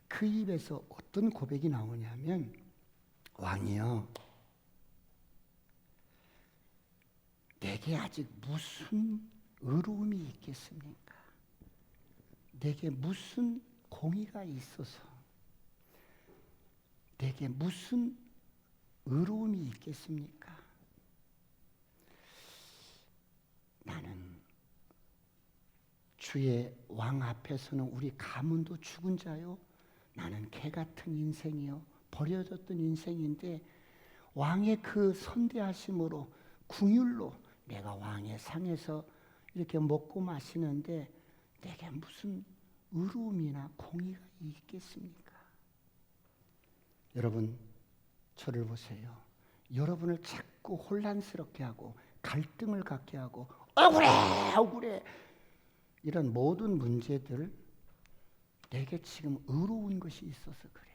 그 입에서 어떤 고백이 나오냐면, 왕이여 내게 아직 무슨 의로움이 있겠습니까? 내게 무슨 공의가 있어서 내게 무슨 의로움이 있겠습니까? 나는 주의 왕 앞에서는 우리 가문도 죽은 자요, 나는 개 같은 인생이요, 버려졌던 인생인데 왕의 그 선대하심으로 궁율로 내가 왕의 상에서 이렇게 먹고 마시는데 내게 무슨 의로움이나 공의가 있겠습니까? 여러분, 저를 보세요. 여러분을 자꾸 혼란스럽게 하고 갈등을 갖게 하고 억울해 이런 모든 문제들, 내게 지금 의로운 것이 있어서 그래.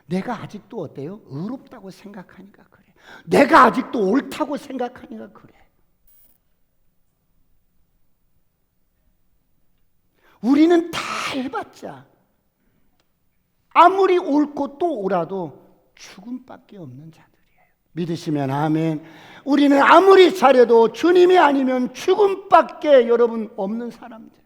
내가 아직도 어때요? 의롭다고 생각하니까 그래. 내가 아직도 옳다고 생각하니까 그래. 우리는 다 해봤자 아무리 옳고 또 옳아도 죽음밖에 없는 자들이에요. 믿으시면 아멘. 우리는 아무리 잘해도 주님이 아니면 죽음밖에 여러분 없는 사람들,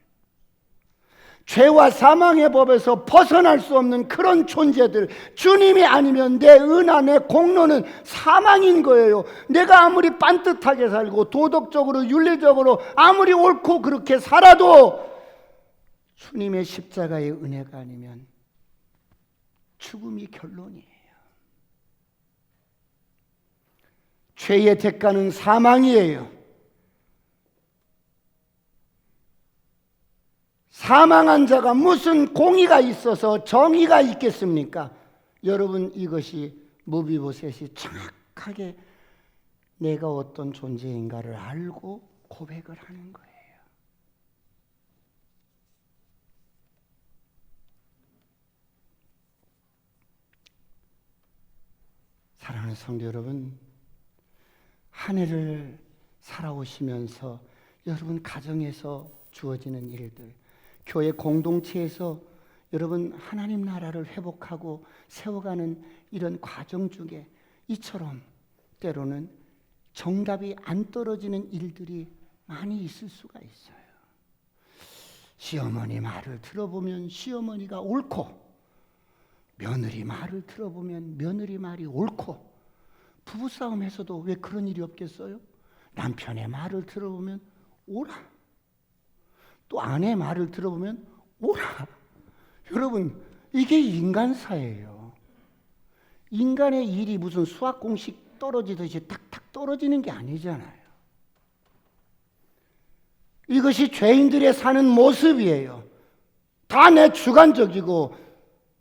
죄와 사망의 법에서 벗어날 수 없는 그런 존재들, 주님이 아니면 내 은하, 내 공로는 사망인 거예요. 내가 아무리 빤듯하게 살고 도덕적으로 윤리적으로 아무리 옳고 그렇게 살아도 주님의 십자가의 은혜가 아니면 죽음이 결론이에요. 죄의 대가는 사망이에요. 사망한 자가 무슨 공의가 있어서 정의가 있겠습니까? 여러분, 이것이 무비보셋이 정확하게 내가 어떤 존재인가를 알고 고백을 하는 거예요. 사랑하는 성도 여러분, 한 해를 살아오시면서 여러분 가정에서 주어지는 일들, 교회 공동체에서 여러분 하나님 나라를 회복하고 세워가는 이런 과정 중에 이처럼 때로는 정답이 안 떨어지는 일들이 많이 있을 수가 있어요. 시어머니 말을 들어보면 시어머니가 옳고, 며느리 말을 들어보면 며느리 말이 옳고, 부부싸움에서도 왜 그런 일이 없겠어요? 남편의 말을 들어보면 옳아, 또 아내 말을 들어보면 옳아. 여러분, 이게 인간사예요. 인간의 일이 무슨 수학 공식 떨어지듯이 탁탁 떨어지는 게 아니잖아요. 이것이 죄인들의 사는 모습이에요. 다 내 주관적이고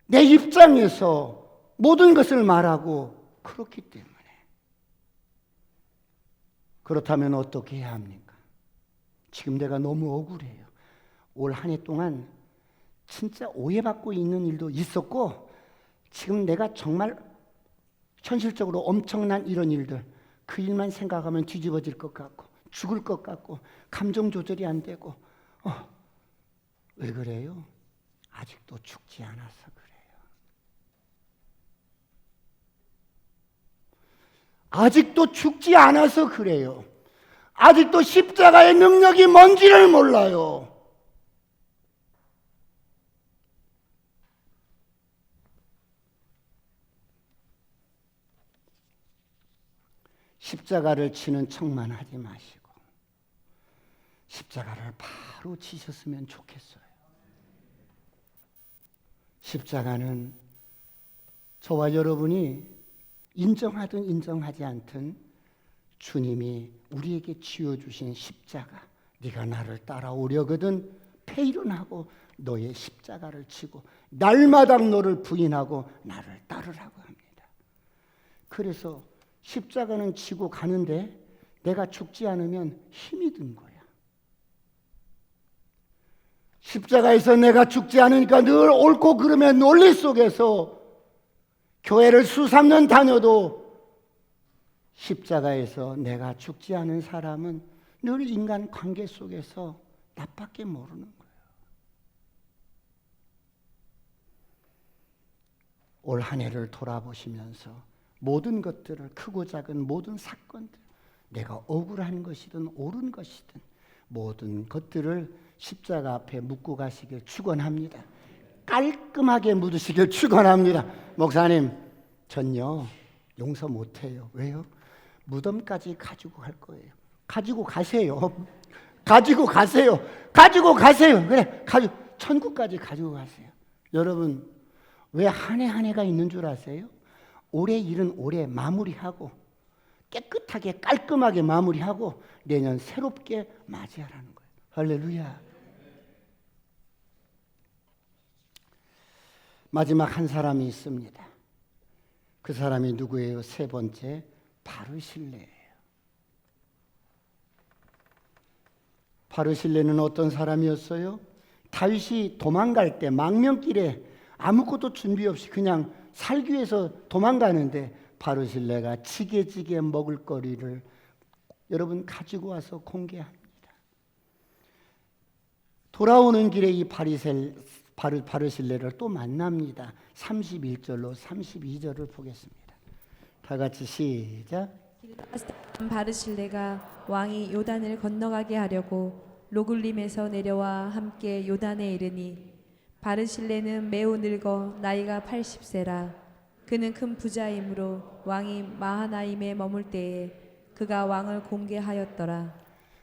내 입장에서 모든 것을 말하고 그렇기 때문에. 그렇다면 어떻게 해야 합니까? 지금 내가 너무 억울해요. 올 한 해 동안 진짜 오해받고 있는 일도 있었고, 지금 내가 정말 현실적으로 엄청난 이런 일들, 그 일만 생각하면 뒤집어질 것 같고 죽을 것 같고 감정 조절이 안 되고, 왜 그래요? 아직도 죽지 않아서 그래요. 아직도 죽지 않아서 그래요. 아직도 십자가의 능력이 뭔지를 몰라요. 십자가를 치는 척만 하지 마시고 십자가를 바로 치셨으면 좋겠어요. 십자가는 저와 여러분이 인정하든 인정하지 않든 주님이 우리에게 지어주신 십자가, 네가 나를 따라오려거든 페이론하고 너의 십자가를 치고 날마다 너를 부인하고 나를 따르라고 합니다. 그래서 십자가는 지고 가는데 내가 죽지 않으면 힘이 든 거야. 십자가에서 내가 죽지 않으니까 늘 옳고 그름의 논리 속에서 교회를 수삼 년 다녀도 십자가에서 내가 죽지 않은 사람은 늘 인간 관계 속에서 나밖에 모르는 거예요. 올 한 해를 돌아보시면서 모든 것들을, 크고 작은 모든 사건들, 내가 억울한 것이든 옳은 것이든 모든 것들을 십자가 앞에 묻고 가시길 축원합니다. 깔끔하게 묻으시길 축원합니다. 목사님, 전요 용서 못해요. 왜요? 무덤까지 가지고 갈 거예요. 가지고 가세요. 가지고 가세요. 가지고 가세요. 그래, 천국까지 가지고 가세요. 여러분, 왜 한 해 한 해가 있는 줄 아세요? 올해 일은 올해 마무리하고 깨끗하게 깔끔하게 마무리하고 내년 새롭게 맞이하라는 거예요. 할렐루야. 마지막 한 사람이 있습니다. 그 사람이 누구예요? 세 번째, 바르실레예요. 바르실레는 어떤 사람이었어요? 다윗이 도망갈 때 망명길에 아무것도 준비 없이 그냥 살기 위해서 도망가는데 바르실레가 지게지게 먹을 거리를 여러분 가지고 와서 공개합니다. 돌아오는 길에 이 바르실레를 또 만납니다. 31절로 32절을 보겠습니다. 다 같이 시작. 바르실레가 왕이 요단을 건너가게 하려고 로글림에서 내려와 함께 요단에 이르니 바르실레는 매우 늙어 나이가 80세라. 그는 큰 부자이므로 왕이 마하나임에 머물 때에 그가 왕을 공개하였더라.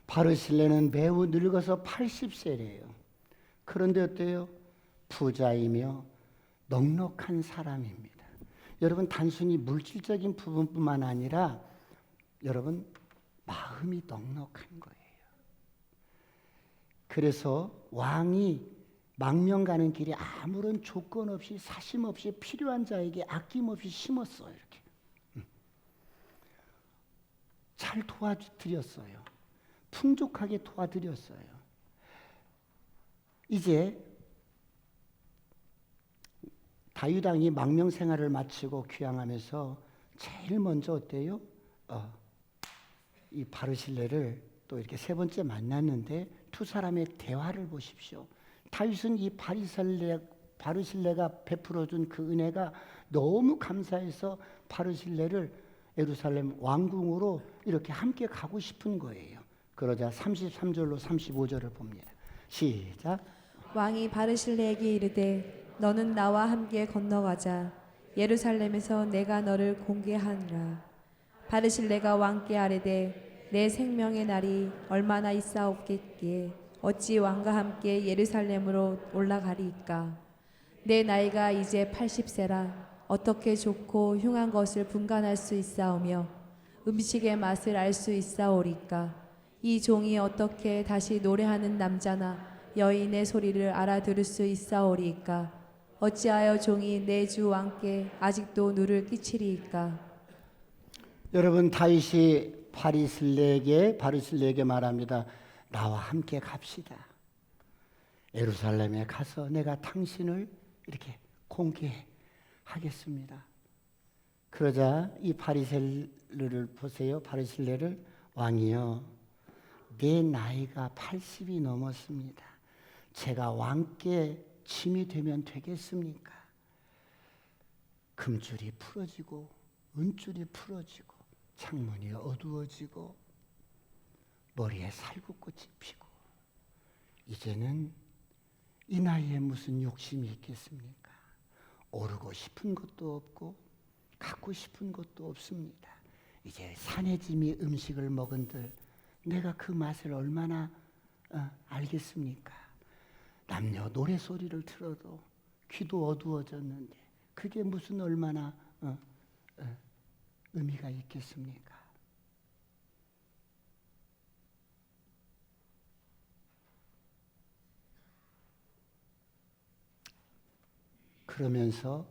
바르실레는 매우 늙어서 80세래요. 그런데 어때요? 부자이며 넉넉한 사람입니다. 여러분, 단순히 물질적인 부분뿐만 아니라 여러분 마음이 넉넉한 거예요. 그래서 왕이 망명 가는 길에 아무런 조건 없이 사심 없이 필요한 자에게 아낌없이 심었어요. 이렇게 잘 도와드렸어요. 풍족하게 도와드렸어요. 이제 다윗 왕이 망명 생활을 마치고 귀향하면서 제일 먼저 어때요? 이 바르실레를 또 이렇게 세 번째 만났는데 두 사람의 대화를 보십시오. 다윗은 이 바르실레가 베풀어준 그 은혜가 너무 감사해서 바르실레를 예루살렘 왕궁으로 이렇게 함께 가고 싶은 거예요. 그러자 33절로 35절을 봅니다. 시작. 왕이 바르실레에게 이르되 너는 나와 함께 건너가자. 예루살렘에서 내가 너를 공개하니라. 바르실레가 왕께 아뢰되 내 생명의 날이 얼마나 있사옵겠기에 어찌 왕과 함께 예루살렘으로 올라가리이까. 내 나이가 이제 80세라 어떻게 좋고 흉한 것을 분간할 수 있사오며 음식의 맛을 알 수 있사오리까. 이 종이 어떻게 다시 노래하는 남자나 여인의 소리를 알아들을 수 있사오리이까. 어찌하여 종이 내 주 왕께 아직도 누를 끼치리이까. 여러분, 다윗이 바르실레에게 말합니다. 나와 함께 갑시다. 예루살렘에 가서 내가 당신을 이렇게 공개하겠습니다. 그러자 이 바르실레를 보세요. 바르실레를 왕이여, 내 나이가 80이 넘었습니다. 제가 왕께 짐이 되면 되겠습니까? 금줄이 풀어지고 은줄이 풀어지고 창문이 어두워지고 머리에 살구꽃이 피고 이제는 이 나이에 무슨 욕심이 있겠습니까? 오르고 싶은 것도 없고 갖고 싶은 것도 없습니다. 이제 산의 짐이 음식을 먹은들 내가 그 맛을 얼마나 알겠습니까? 남녀 노래소리를 들어도 귀도 어두워졌는데 그게 무슨 얼마나 의미가 있겠습니까? 그러면서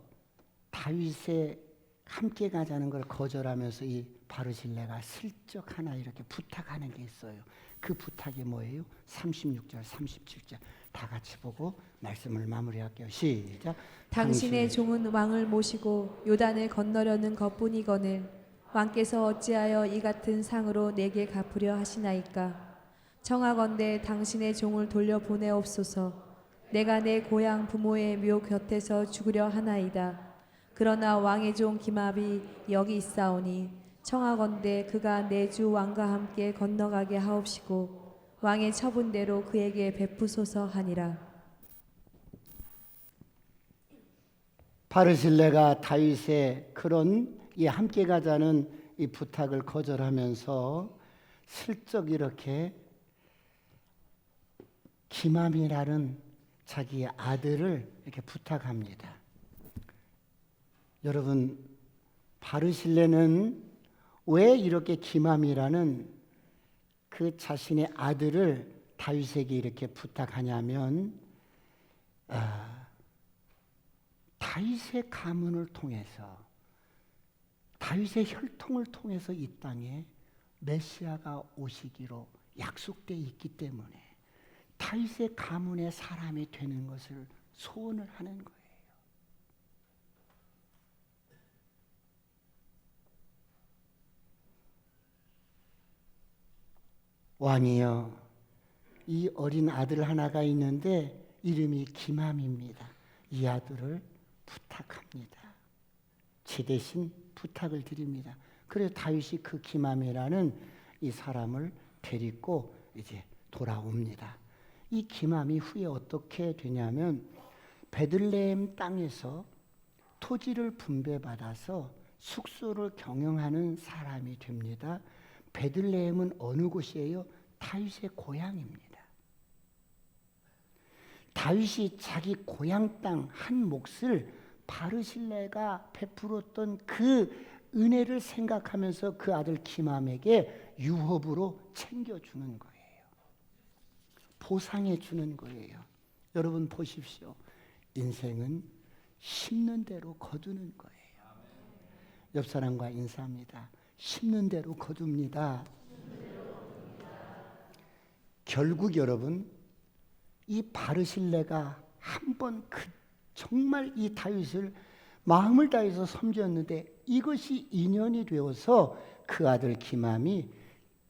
다윗의 함께 가자는 걸 거절하면서 이 바르실레가 슬쩍 하나 이렇게 부탁하는 게 있어요. 그 부탁이 뭐예요? 36절, 37절 다 같이 보고 말씀을 마무리할게요. 시작. 당신의 종은 왕을 모시고 요단을 건너려는 것뿐이거늘 왕께서 어찌하여 이 같은 상으로 내게 갚으려 하시나이까. 청하건대 당신의 종을 돌려보내옵소서. 내가 내 고향 부모의 묘 곁에서 죽으려 하나이다. 그러나 왕의 종 기맙이 여기 있사오니 청하건대 그가 내 주 왕과 함께 건너가게 하옵시고 왕의 처분대로 그에게 베푸소서 하니라. 바르실레가 다윗의 그런 이 함께 가자는 이 부탁을 거절하면서 슬쩍 이렇게 기맘이라는 자기의 아들을 이렇게 부탁합니다. 여러분, 바르실레는 왜 이렇게 기맘이라는 그 자신의 아들을 다윗에게 이렇게 부탁하냐면 다윗의 가문을 통해서 다윗의 혈통을 통해서 이 땅에 메시아가 오시기로 약속되어 있기 때문에 다윗의 가문의 사람이 되는 것을 소원을 하는 거예요. 왕이여, 이 어린 아들 하나가 있는데 이름이 기맘입니다. 이 아들을 부탁합니다. 제 대신 부탁을 드립니다. 그래서 다윗이 그 기맘이라는 이 사람을 데리고 이제 돌아옵니다. 이 기맘이 후에 어떻게 되냐면 베들레헴 땅에서 토지를 분배받아서 숙소를 경영하는 사람이 됩니다. 베들레헴은 어느 곳이에요? 다윗의 고향입니다. 다윗이 자기 고향 땅 한 몫을 바르실레가 베풀었던 그 은혜를 생각하면서 그 아들 기맘에게 유업으로 챙겨주는 거예요. 보상해 주는 거예요. 여러분 보십시오. 인생은 심는 대로 거두는 거예요. 옆 사람과 인사합니다. 심는 대로 거둡니다. 결국 여러분, 이 바르실레가 한번 정말 이 다윗을 마음을 다해서 섬겼는데 이것이 인연이 되어서 그 아들 기맘이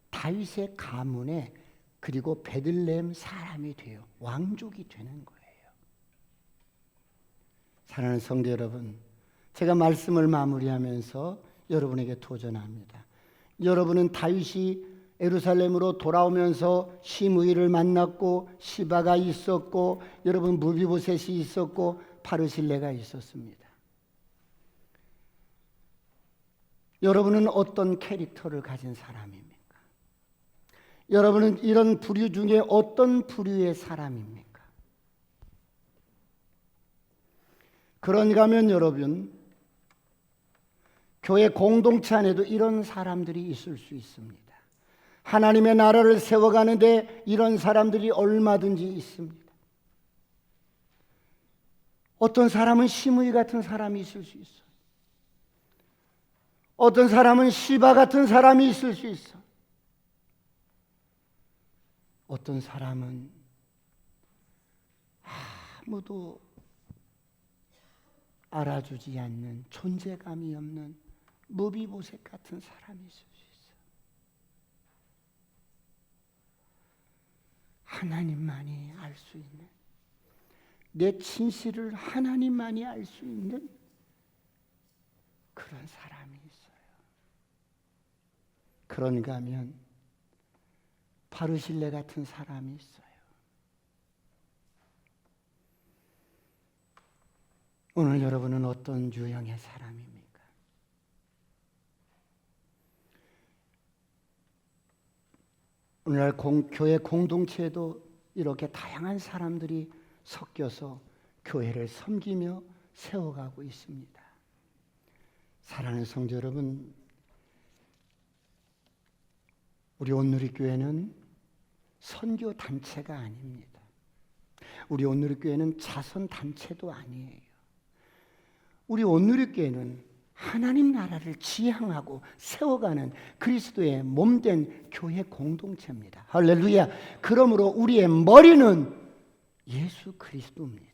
다윗의 가문에 그리고 베들레헴 사람이 돼요. 왕족이 되는 거예요. 사랑하는 성도 여러분, 제가 말씀을 마무리하면서 여러분에게 도전합니다. 여러분은 다윗이 예루살렘으로 돌아오면서 시므이를 만났고 시바가 있었고 여러분 무비보셋이 있었고 바르실레가 있었습니다. 여러분은 어떤 캐릭터를 가진 사람입니까? 여러분은 이런 부류 중에 어떤 부류의 사람입니까? 그런가 하면 여러분, 교회 공동체 안에도 이런 사람들이 있을 수 있습니다. 하나님의 나라를 세워가는데 이런 사람들이 얼마든지 있습니다. 어떤 사람은 시므이 같은 사람이 있을 수 있어. 어떤 사람은 시바 같은 사람이 있을 수 있어. 어떤 사람은 아무도 알아주지 않는 존재감이 없는 무비보셋 같은 사람이 있을 수 있어. 하나님만이 알 수 있는, 내 진실을 하나님만이 알 수 있는 그런 사람이 있어요. 그런가 하면 바르실레 같은 사람이 있어요. 오늘 여러분은 어떤 유형의 사람입니까? 오늘날 교회 공동체에도 이렇게 다양한 사람들이 섞여서 교회를 섬기며 세워가고 있습니다. 사랑하는 성도 여러분, 우리 온누리교회는 선교 단체가 아닙니다. 우리 온누리교회는 자선 단체도 아니에요. 우리 온누리교회는 하나님 나라를 지향하고 세워가는 그리스도의 몸된 교회 공동체입니다. 할렐루야. 그러므로 우리의 머리는 예수 그리스도입니다.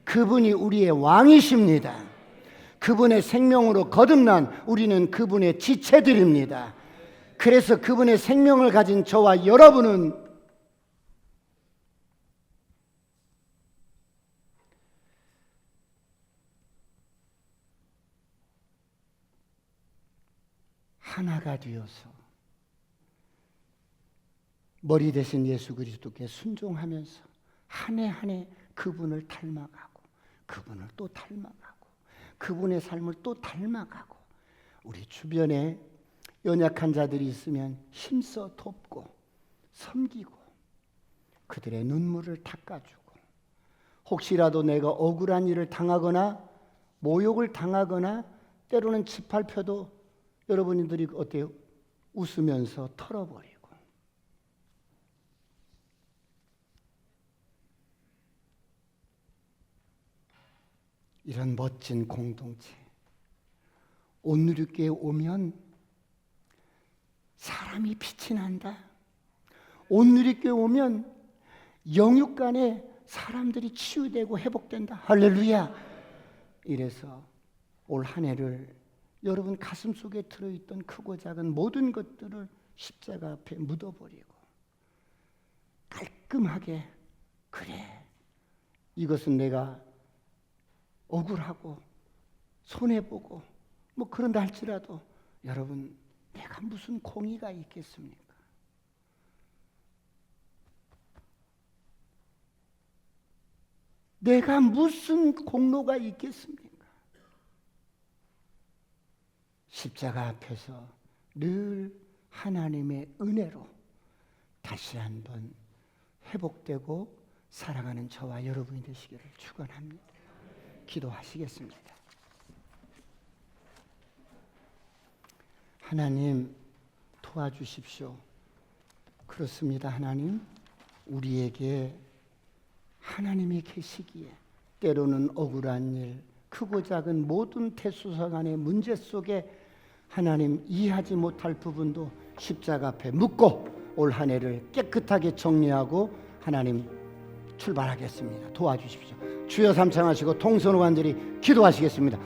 그분이 우리의 왕이십니다. 그분의 생명으로 거듭난 우리는 그분의 지체들입니다. 그래서 그분의 생명을 가진 저와 여러분은 하나가 되어서 머리 대신 예수 그리스도께 순종하면서 한 해 한 해 그분을 닮아가고 그분을 또 닮아가고 그분의 삶을 또 닮아가고 우리 주변에 연약한 자들이 있으면 힘써 돕고 섬기고 그들의 눈물을 닦아주고 혹시라도 내가 억울한 일을 당하거나 모욕을 당하거나 때로는 짓밟혀도 여러분들이 어때요? 웃으면서 털어버리고 이런 멋진 공동체 온누리교회에 오면 사람이 빛이 난다. 온누리교회 오면 영육간에 사람들이 치유되고 회복된다. 할렐루야. 이래서 올 한 해를 여러분 가슴속에 들어있던 크고 작은 모든 것들을 십자가 앞에 묻어버리고 깔끔하게 그래 이것은 내가 억울하고 손해보고 뭐 그런다 할지라도 여러분 내가 무슨 공의가 있겠습니까? 내가 무슨 공로가 있겠습니까? 십자가 앞에서 늘 하나님의 은혜로 다시 한번 회복되고 살아가는 저와 여러분이 되시기를 축원합니다. 기도하시겠습니다. 하나님 도와주십시오. 그렇습니다. 하나님 우리에게 하나님이 계시기에 때로는 억울한 일 크고 작은 모든 대수사간의 문제 속에 하나님 이해하지 못할 부분도 십자가 앞에 묻고 올 한 해를 깨끗하게 정리하고 하나님 출발하겠습니다. 도와주십시오. 주여 삼창하시고 통선호관들이 기도하시겠습니다.